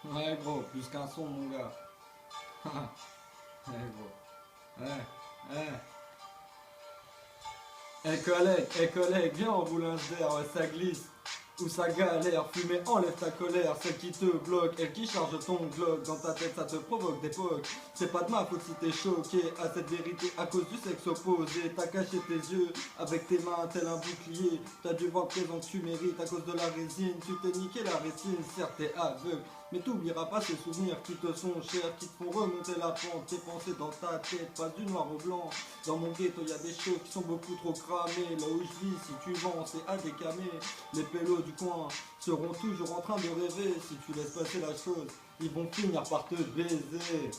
Ouais gros, plus qu'un son mon gars. Ouais gros. Ouais, ouais. Eh collègue, viens on roule un verre, ouais ça glisse. Ou ça galère, fumer enlève ta colère, celle qui te bloque, elle qui charge ton glock, dans ta tête ça te provoque des pocs. C'est pas de ma faute si t'es choqué à cette vérité à cause du sexe opposé. T'as caché tes yeux avec tes mains tel un bouclier. T'as dû voir le présent que tu mérites à cause de la résine. Tu t'es niqué la rétine, certes t'es aveugle, mais t'oublieras pas ces souvenirs qui te sont chers, qui te font remonter la pente. Tes pensées dans ta tête passent du noir au blanc. Dans mon ghetto y a des choses qui sont beaucoup trop cramées. Là où je vis, si tu vends c'est à décamer. Les pélos du coin seront toujours en train de rêver. Si tu laisses passer la chose, ils vont finir par te baiser.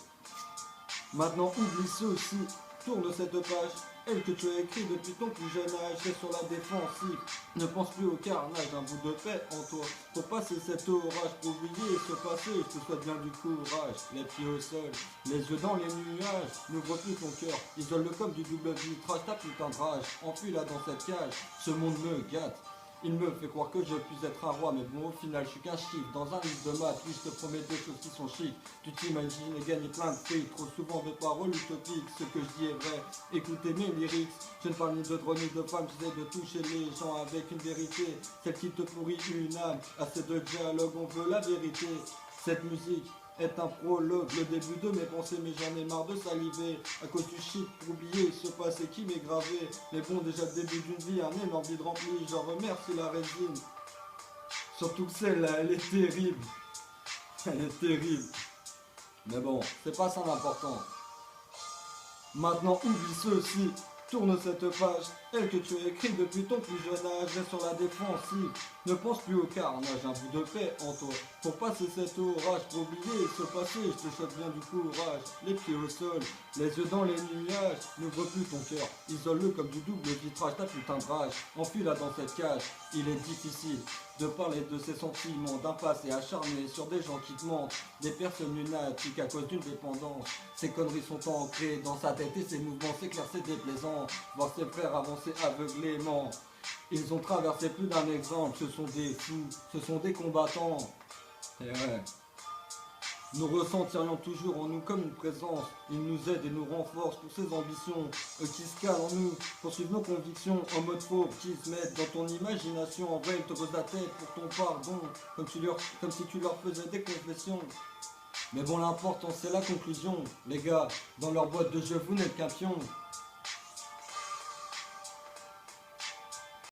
Maintenant oublie ceci, tourne cette page, elle que tu as écrit depuis ton plus jeune âge, reste sur la défensive, ne pense plus au carnage, un bout de paix en toi, pour passer cet orage, pour oublier ce passé, je te souhaite bien du courage, les pieds au sol, les yeux dans les nuages, n'ouvre plus ton cœur, isole-le comme du double vitrage, ta putain de rage, enfuis-la dans cette cage, ce monde me gâte. Il me fait croire que je puisse être un roi, mais bon, au final, je suis qu'un chiffre. Dans un livre de maths, oui, je te promets des choses qui sont chic. Tu t'imagines et gagner plein de fric, trop souvent de paroles utopiques. Ce que je dis est vrai, écoutez mes lyrics. Je ne parle ni de drogue ni de femme, j'essaie de toucher les gens avec une vérité. Celle qui te pourrit une âme, assez de dialogue, on veut la vérité. Cette musique est un prologue, le début de mes pensées, mais j'en ai marre de saliver à cause du shit pour oublier ce passé qui m'est gravé. Mais bon, déjà le début d'une vie, un énorme vide rempli, j'en remercie la résine. Surtout que celle-là, elle est terrible. Elle est terrible. Mais bon, c'est pas ça l'important. Maintenant, oublie ceci. Tourne cette page, elle que tu as écrite depuis ton plus jeune âge, reste sur la défensive. Ne pense plus au carnage, un bout de paix en toi. Pour passer cet orage, pour oublier ce passé, je te souhaite bien du courage. Les pieds au sol, les yeux dans les nuages, n'ouvre plus ton cœur, isole-le comme du double vitrage, ta putain de rage. Enfuis-la dans cette cage, il est difficile de parler de ses sentiments, d'un passé acharné sur des gens qui te mentent, des personnes lunatiques à cause d'une dépendance. Ces conneries sont ancrées dans sa tête et ses mouvements s'éclairent, c'est déplaisant. Voir ses frères avancer aveuglément. Ils ont traversé plus d'un exemple, ce sont des fous, ce sont des combattants. Et ouais. Nous ressentirions toujours en nous comme une présence. Ils nous aident et nous renforcent pour ses ambitions. Eux qui se calent en nous, poursuivent nos convictions en mode faux, qui se mettent dans ton imagination. En vrai, ils te posent la tête pour ton pardon, comme si tu leur faisais des confessions. Mais bon, l'important c'est la conclusion. Les gars, dans leur boîte de jeu, vous n'êtes qu'un pion.